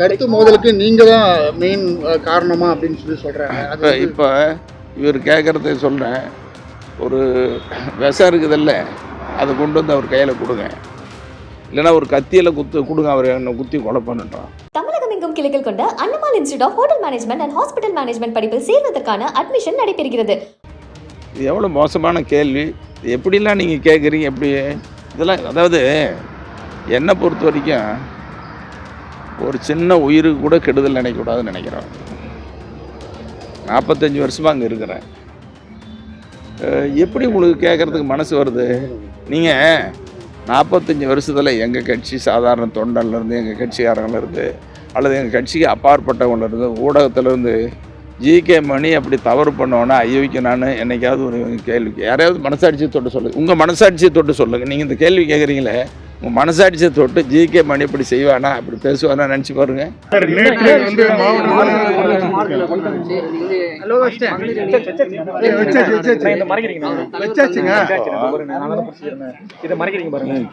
கருத்து மோதலுக்கு நீங்க தான் மெயின் காரணமா அப்படின்னு சொல்றாங்க. இப்போ இவர் கேட்குறத சொல்கிறேன், ஒரு விஷம் இருக்குதில்ல, அதை கொண்டு வந்து அவர் கையில் கொடுங்க, இல்லைன்னா ஒரு கத்தியில் கொடுங்க, அவர் என்னை குத்தி கொலை பண்ணிட்டோம். தமிழகம் எங்கும் கிளைகள் கொண்ட Annamalai institute of hotel management and hospital management படிப்பில் சேர்வதற்கான அட்மிஷன் நடைபெறுகிறது. இது எவ்வளோ மோசமான கேள்வி, எப்படிலாம் நீங்கள் கேட்குறீங்க? எப்படி இதெல்லாம்? அதாவது என்னை பொறுத்த வரைக்கும் ஒரு சின்ன உயிருக்கு கூட கெடுதல் நினைக்கக்கூடாதுன்னு நினைக்கிறோம். 45 வருஷமாக அங்கே இருக்கிறேன். எப்படி உங்களுக்கு கேட்குறதுக்கு மனசு வருது? நீங்கள் 45 வருஷத்தில் எங்கள் கட்சி சாதாரண தொண்டன்லேருந்து, எங்கள் கட்சிக்காரங்கள்லேருந்து, அல்லது எங்கள் கட்சிக்கு அப்பாற்பட்டவங்கலேருந்து, ஊடகத்திலேருந்து ஜிகே மணி அப்படி தவறு பண்ணோன்னா ஐயோக்கு நான் என்னைக்காவது ஒரு கேள்வி, யாரையாவது மனசாட்சியை தொட்டு சொல்லுங்கள், உங்கள் மனசாட்சியை தொட்டு சொல்லுங்கள். நீங்கள் இந்த கேள்வி கேட்குறீங்களே, உங்கள் மனசாட்சியை தொட்டு ஜிகே மணி இப்படி செய்வானா, அப்படி பேசுவானா நினச்சி பாருங்க.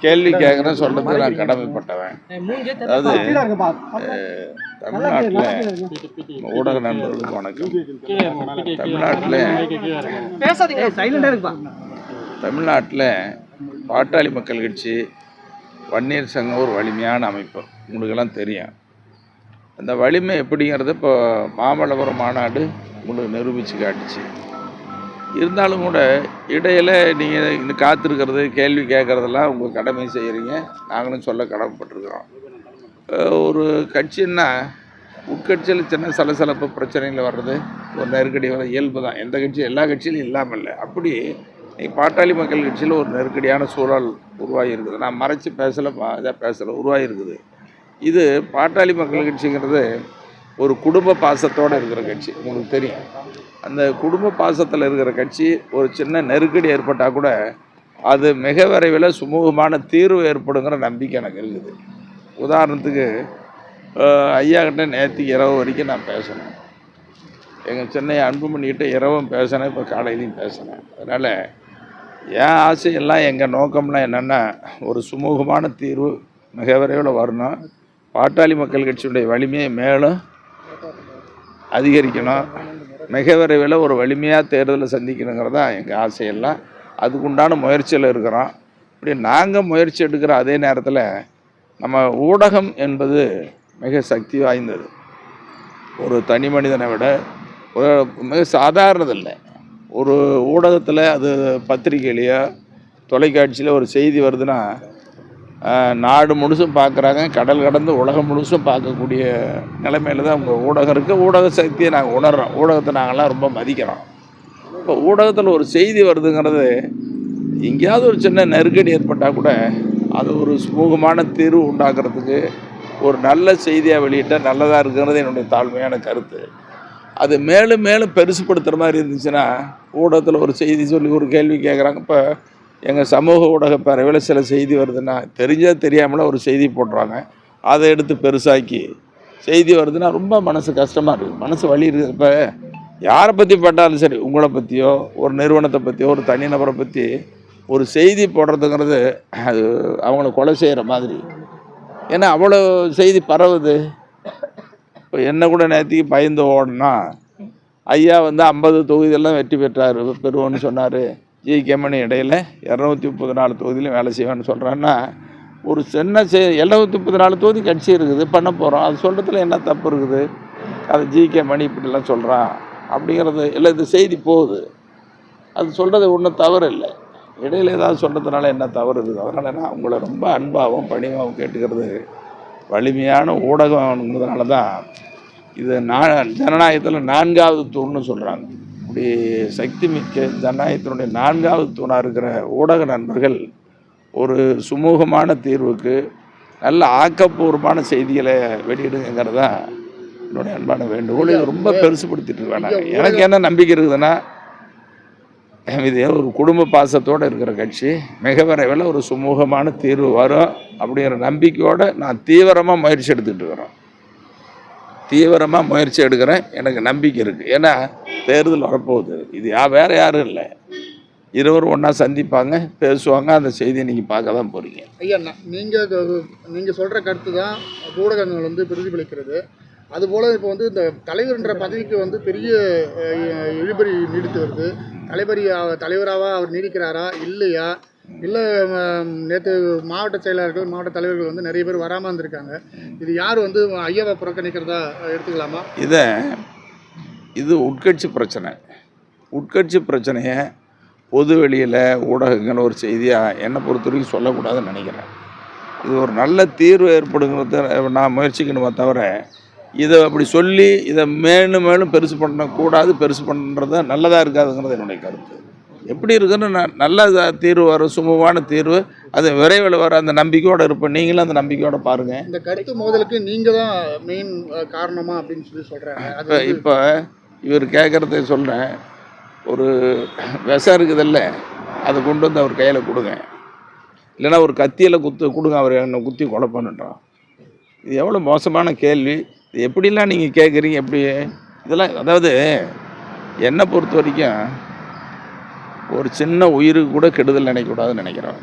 கேள்வி கேட்குறேன் சொல்றதுக்கு நான் கடமைப்பட்டவன். அதாவது தமிழ்நாட்டில் ஊடக நண்பர்களுக்கு வணக்கம். தமிழ்நாட்டில் பாட்டாளி மக்கள் கட்சி, வன்னியர் சங்கம் ஒரு வலிமையான அமைப்பு, உங்களுக்கெல்லாம் தெரியும். அந்த வலிமை எப்படிங்கிறது இப்போ மாமல்லபுரம் மாநாடு உங்களுக்கு நிரூபித்து காட்டுச்சு. இருந்தாலும் கூட இடையில் நீங்கள் இன்னும் காத்திருக்கிறது, கேள்வி கேட்குறதெல்லாம் உங்கள் கடமை செய்கிறீங்க, நாங்களும் சொல்ல கடமைப்பட்டிருக்கிறோம். ஒரு கட்சின்னா உட்கட்சியில் சின்ன சலசலப்பு பிரச்சனைகள் வர்றது, ஒரு நெருக்கடி வர இயல்பு தான். எந்த கட்சியும் எல்லா கட்சியிலும் இல்லாமல் இல்லை. அப்படி பாட்டாளி மக்கள் கட்சியில் ஒரு நெருக்கடியான சூழல் உருவாகி இருக்குது. நான் மறைச்சி பேசலை, இதாக பேசலை, உருவாகிருக்குது. இது பாட்டாளி மக்கள் கட்சிங்கிறது ஒரு குடும்ப பாசத்தோடு இருக்கிற கட்சி, உங்களுக்கு தெரியும். அந்த குடும்ப பாசத்தில் இருக்கிற கட்சி ஒரு சின்ன நெருக்கடி ஏற்பட்டால் கூட அது மிக விரைவில் சுமூகமான தீர்வு ஏற்படுங்கிற நம்பிக்கை எனக்கு இருக்குது. உதாரணத்துக்கு ஐயா கிட்ட நேற்று இரவு வரைக்கும் நான் பேசினேன், எங்கள் சென்னை அன்புமணிக்கிட்ட இரவும் பேசினேன், இப்போ காலையிலையும் பேசினேன். அதனால் என் ஆசையெல்லாம், எங்கள் நோக்கம்லாம் என்னென்னா, ஒரு சுமூகமான தீர்வு மிக விரைவில் வரணும், பாட்டாளி மக்கள் கட்சியுடைய வலிமையை மேலும் அதிகரிக்கணும், மிக விரைவில் ஒரு வலிமையாக தேர்தலை சந்திக்கணுங்கிறது தான் எங்கள் ஆசையெல்லாம். அதுக்குண்டான முயற்சியில் இருக்கிறோம். இப்படி நாங்கள் முயற்சி எடுக்கிற அதே நேரத்தில் நம்ம ஊடகம் என்பது மிக சக்தி வாய்ந்தது. ஒரு தனி மனிதனை விட மிக சாதாரணதில்லை. ஒரு ஊடகத்தில், அது பத்திரிகையிலையோ தொலைக்காட்சியில் ஒரு செய்தி வருதுன்னா நாடு முழுசும் பார்க்குறாங்க, கடல் கடந்து உலகம் முழுசும் பார்க்கக்கூடிய நிலைமையில் தான் உங்கள் ஊடகம் இருக்குது. ஊடக சக்தியை நாங்கள் உணர்கிறோம், ஊடகத்தை நாங்கள்லாம் ரொம்ப மதிக்கிறோம். இப்போ ஊடகத்தில் ஒரு செய்தி வருதுங்கிறது, எங்கேயாவது ஒரு சின்ன நெருக்கடி ஏற்பட்டால் கூட அது ஒரு சுமூகமான தீர்வு உண்டாக்குறதுக்கு ஒரு நல்ல செய்தியாக வெளியிட்டால் நல்லதாக இருக்குங்கிறது என்னுடைய தாழ்மையான கருத்து. அது மேலும் மேலும் பெருசுப்படுத்துகிற மாதிரி இருந்துச்சுன்னா, ஊடகத்தில் ஒரு செய்தி சொல்லி ஒரு கேள்வி கேட்குறாங்க. இப்போ எங்கள் சமூக ஊடக பரவல சில செய்தி வருதுன்னா, தெரியாமல ஒரு செய்தி போடுறாங்க, அதை எடுத்து பெருசாக்கி செய்தி வருதுன்னா ரொம்ப மனசு கஷ்டமாக இருக்குது, மனசு வலி இருக்குது. இப்போ யாரை பற்றி பட்டாலும் சரி, உங்களை பற்றியோ ஒரு நிறுவனத்தை பற்றியோ ஒரு தனிநபரை பற்றி ஒரு செய்தி போடுறதுங்கிறது அது அவங்கள கொலை செய்கிற மாதிரி. ஏன்னா அவ்வளோ செய்தி பரவுது. இப்போ என்ன கூட நேற்றுக்கு பயந்து ஓடனா, ஐயா 50 தொகுதியெல்லாம் வெற்றி பெறுவோன்னு சொன்னார். ஜிகே மணி இடையில் 234 தொகுதியிலும் வேலை செய்வேன்னு சொல்கிறான்னா, ஒரு சின்ன 734 தொகுதி கட்சி இருக்குது, பண்ண போகிறோம், அது சொல்கிறதுல என்ன தப்பு இருக்குது? அது ஜிகே மணி இப்படிலாம் சொல்கிறான் அப்படிங்கிறது இல்லை, இது செய்தி போகுது, அது சொல்கிறது ஒன்றும் தவறு இல்லை. இடையில் ஏதாவது சொல்கிறதுனால என்ன தவறு இருக்குது? அதனால் நான் உங்களை ரொம்ப அன்பாகவும் பணிவாகவும் கேட்டுக்கிறது, வலிமையான ஊடகங்கிறதுனால தான் இது ஜனநாயகத்தில் 4வது தூண்னு சொல்கிறாங்க. இப்படி சக்தி மிக்க ஜனநாயகத்தினுடைய 4வது தூணாக இருக்கிற ஊடக நண்பர்கள் ஒரு சுமூகமான தீர்வுக்கு நல்ல ஆக்கப்பூர்வமான செய்திகளை வெளியிடுங்கிறது தான் என்னுடைய அன்பான வேண்டுகோள். இது ரொம்ப பெருசுப்படுத்திட்டு வேணாங்க. எனக்கு என்ன நம்பிக்கை இருக்குதுன்னா, இது ஒரு குடும்ப பாசத்தோடு இருக்கிற கட்சி, மிக விரைவில் ஒரு சுமூகமான தீர்வு வரும் அப்படிங்கிற நம்பிக்கையோடு நான் தீவிரமாக முயற்சி எடுத்துக்கிட்டு இருக்கிறேன். தீவிரமாக முயற்சி எடுக்கிறேன், எனக்கு நம்பிக்கை இருக்குது. ஏன்னா தேர்தல் வரப்போகுது, இது வேறு யாரும் இல்லை, இருவரும் ஒன்றா சந்திப்பாங்க, பேசுவாங்க. அந்த செய்தியை நீங்கள் பார்க்க தான் போகிறீங்க. ஐயா, நீங்கள் சொல்கிற கருத்து தான் ஊடகங்கள் வந்து பிரதிபலிக்கிறது. அதுபோல் இப்போ வந்து இந்த தலைவர்ன்ற பதவிக்கு வந்து பெரிய இழுபறி நீடித்து வருது. தலைவராக அவர் நீடிக்கிறாரா இல்லையா? இல்லை நேற்று மாவட்ட செயலாளர்கள், மாவட்ட தலைவர்கள் வந்து நிறைய பேர் வராமல் இருந்திருக்காங்க. இது யார் வந்து ஐயாவை புறக்கணிக்கிறதா எடுத்துக்கலாமா? இது உட்கட்சி பிரச்சனை. உட்கட்சி பிரச்சனையை பொது வெளியில் ஊடகங்கள் ஒரு செய்தியாக என்னை பொறுத்த வரைக்கும் சொல்லக்கூடாதுன்னு நினைக்கிறேன். இது ஒரு நல்ல தீர்வு ஏற்படுங்கிறத நான் முயற்சிக்கணுமே தவிர, இதை அப்படி சொல்லி இதை மேலும் மேலும் பெருசு பண்ணக்கூடாது. பெருசு பண்ணுறது நல்லதாக இருக்காதுங்கிறது என்னுடைய கருத்து. எப்படி இருக்குன்னு நல்ல தீர்வு வரும், சுமூகமான தீர்வு, அது விரைவில் வர அந்த நம்பிக்கையோடு இருப்பேன். நீங்களும் அந்த நம்பிக்கையோடு பாருங்கள். இந்த கருத்து மோதலுக்கு நீங்கள் தான் மெயின் காரணமா அப்படின்னு சொல்லி சொல்கிறாங்க. இப்போ இவர் கேட்குறத சொல்கிறேன். ஒரு விஷம் இருக்குதில்ல, அதை கொண்டு வந்து அவர் கையில் கொடுங்க, இல்லைன்னா ஒரு கத்தியில் கொடுங்க, அவர் என்னை குத்தி கொலை பண்ணிட்டோம். இது எவ்வளோ மோசமான கேள்வி. இது எப்படிலாம் நீங்கள் கேட்குறீங்க? எப்படி இதெல்லாம்? அதாவது என்னை பொறுத்த வரைக்கும் ஒரு சின்ன உயிருக்கு கூட கெடுதல் நினைக்கக்கூடாதுன்னு நினைக்கிறேன்.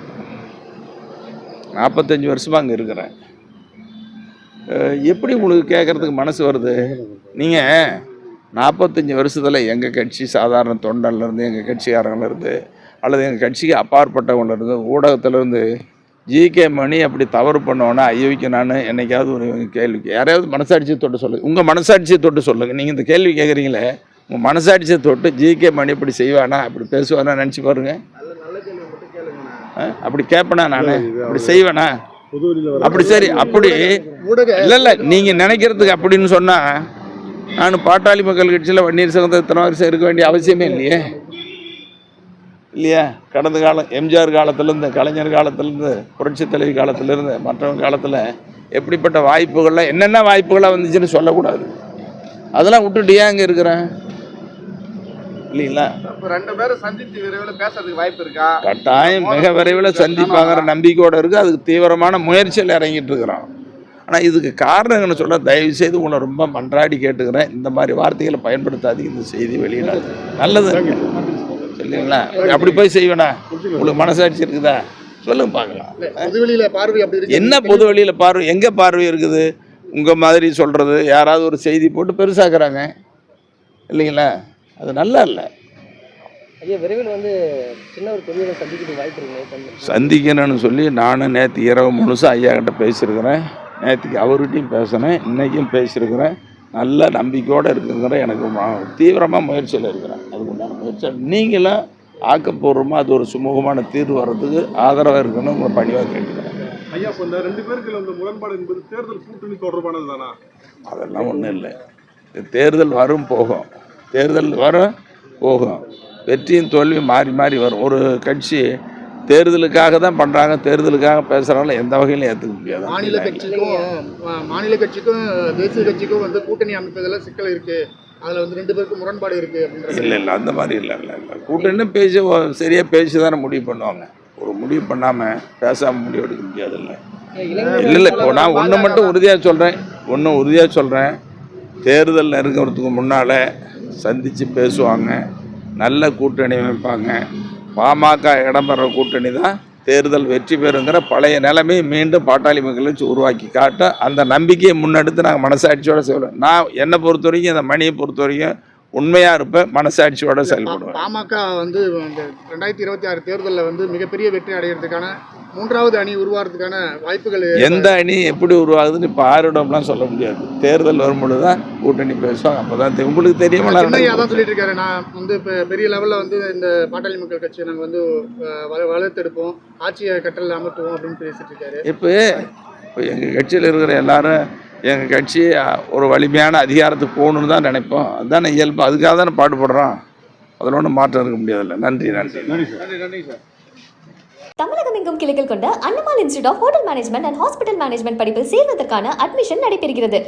45 வருஷமாக அங்கே இருக்கிறேன். எப்படி உங்களுக்கு கேட்குறதுக்கு மனசு வருது? நீங்கள் 45 வருஷத்தில் எங்கள் கட்சி சாதாரண தொண்டன்லேருந்து, எங்கள் கட்சிக்காரங்கலேருந்து, அல்லது எங்கள் கட்சிக்கு அப்பாற்பட்டவங்கலேருந்து, ஊடகத்திலேருந்து ஜிகே மணி அப்படி தவறு பண்ணோன்னா ஐயோக்கு நான் என்னைக்காவது ஒரு கேள்வி யாரையாவது மனசாட்சியை தொட்டு சொல்லுங்கள். உங்கள் மனசாட்சியை தொட்டு சொல்லுங்கள். நீங்கள் இந்த கேள்வி கேட்குறீங்களே, உங்கள் மனசாட்சியை தொட்டு ஜிகே மணி இப்படி செய்வானா, அப்படி பேசுவானா நினச்சி பாருங்கள். அப்படி கேட்பேனா நான்? அப்படி செய்வேனா? அப்படி சரி, அப்படி இல்லை நீங்கள் நினைக்கிறதுக்கு அப்படின்னு சொன்னால், நான் பாட்டாளி மக்கள் கட்சியில் வன்னியர் சங்கத்தை இத்தனை வருஷம் இருக்க வேண்டிய அவசியமே இல்லையா? கடந்த காலம் எம்ஜிஆர் காலத்துலேருந்து, கலைஞர் காலத்துலேருந்து, புரட்சி தலைவி காலத்துலேருந்து, மற்றவங்க காலத்தில் எப்படிப்பட்ட வாய்ப்புகள்லாம் என்னென்ன வாய்ப்புகளாக வந்துச்சுன்னு சொல்லக்கூடாது. அதெல்லாம் விட்டுட்டு ஏன் அங்கே இருக்கிறேன் இல்லைங்களா? ரெண்டு பேரும் சந்தித்து விரைவில் பேசுறதுக்கு வாய்ப்பு இருக்கா? கட்டாயம் மிக விரைவில் சந்திப்பாங்கிற நம்பிக்கையோடு இருக்குது. அதுக்கு தீவிரமான முயற்சியில் இறங்கிட்டு இருக்கிறோம். ஆனால் இதுக்கு காரணங்கள்னு சொல்ல தயவுசெய்து உங்களை ரொம்ப மன்றாடி கேட்டுக்கிறேன், இந்த மாதிரி வார்த்தைகளை பயன்படுத்தாதீங்க. இந்த செய்தி வெளியிடாது. நல்லது இல்லைங்களா? அப்படி போய் செய்வேனா? உங்களுக்கு மனசாட்சி இருக்குதா? சொல்லுங்க பார்க்கலாம். என்ன பொது வெளியில் பார்வை? எங்கே பார்வை இருக்குது? உங்கள் மாதிரி சொல்கிறது யாராவது ஒரு செய்தி போட்டு பெருசாக்குறாங்க இல்லைங்களா? அது நல்லா இல்லை. ஐயா, விரைவில் வந்து சின்ன ஒரு பெரியவரை சந்திக்கிறதுக்கு வாய்ப்பு இருக்குங்க. சந்திக்கணும்னு சொல்லி நானும் நேற்று இரவு முழுசாக ஐயா கிட்ட பேசியிருக்கிறேன். நேற்றுக்கு அவர்கிட்டையும் பேசினேன், இன்றைக்கும் பேசியிருக்கிறேன். நல்ல நம்பிக்கையோடு இருக்குங்கிற எனக்கு தீவிரமாக முயற்சியில் இருக்கிறேன். அதுக்கு உண்டான முயற்சி நீங்களும் ஆக்கப்பூர்வமாக அது ஒரு சுமூகமான தீர்வு வர்றதுக்கு ஆதரவாக இருக்குன்னு உங்களை பணிவாக கேட்குறேன். ஐயா, இப்போ இந்த ரெண்டு பேருக்கு இந்த முரண்பாடு என்பது தேர்தல் கூட்டணி தொடர்பானது தானா? அதெல்லாம் ஒன்றும் இல்லை. தேர்தல் வரும் போகும், தேர்தல் வரும் போகும், வெற்றியும் தோல்வியும் மாறி மாறி வரும். ஒரு கட்சி தேர்தலுக்காக தான் பண்ணுறாங்க, தேர்தலுக்காக பேசுகிறாங்கள எந்த வகையிலும் ஏற்றுக்க முடியாது. மாநில கட்சிக்கும் தேசிய கட்சிக்கும் வந்து கூட்டணி அமைப்பதில் சிக்கல் இருக்குது. அதில் வந்து ரெண்டு பேருக்கும் முரண்பாடு இருக்குது. இல்லை அந்த மாதிரி இல்லை. கூட்டணி பேசி சரியாக பேசி தானே முடிவு பண்ணுவாங்க. ஒரு முடிவு பண்ணாமல் பேசாமல் முடிவு எடுக்க முடியாதுல்ல. இல்லை இப்போ நான் ஒன்று மட்டும் உறுதியாக சொல்கிறேன், தேர்தல் நெருங்கிறதுக்கு முன்னால் சந்தித்து பேசுவாங்க, நல்ல கூட்டணி அமைப்பாங்க. பாமக இடம்பெற கூட்டணி தான் தேர்தல் வெற்றி பெறுங்கிற பழைய நிலைமை மீண்டும் பாட்டாளி மக்கள் வச்சு உருவாக்கி காட்ட அந்த நம்பிக்கையை முன்னெடுத்து நாங்கள் மனசாட்சியோடு செய்வோம். நான் என்னை பொறுத்த வரைக்கும், இந்த மணியை பொறுத்த வரைக்கும் உண்மையாக இருப்பேன், மனசாட்சியோடு செயல்படுவேன். பாமக வந்து 2026 தேர்தலில் வந்து மிகப்பெரிய வெற்றி அடைகிறதுக்கான 3வது அணி உருவாகிறதுக்கான வாய்ப்புகள். எந்த அணி எப்படி உருவாகுதுன்னு இப்போ ஆரிடம்லாம் சொல்ல முடியாது. தேர்தல் வரும்பொழுது தான் கூட்டணி பேசுவாங்க. அப்போ தான் உங்களுக்கு தெரியுமா? அதான் சொல்லிட்டு இருக்காரு. நான் வந்து இப்போ பெரிய லெவலில் வந்து இந்த பாட்டாளி மக்கள் கட்சியை நாங்கள் வந்து வளர்த்தெடுப்போம், ஆட்சியை கட்டளை அமர்த்துவோம் அப்படின்னு பேசிட்டு இருக்காரு. இப்போ எங்கள் கட்சியில் இருக்கிற எல்லாரும் எங்கள் கட்சி ஒரு வலிமையான அதிகாரத்துக்கு போகணுன்னு தான் நினைப்போம். அதுதானே இயல்பு. அதுக்காக தானே பாடுபடுறோம். அதில் ஒன்றும் மாற்றம் இருக்க முடியாதுல்ல. நன்றி சார். தமிழகம் எங்கும் கிளைகள் கொண்ட Annamalai institute of hotel management and hospital management படிப்பில் சேர்வதற்கான அட்மிஷன் நடைபெறுகிறது.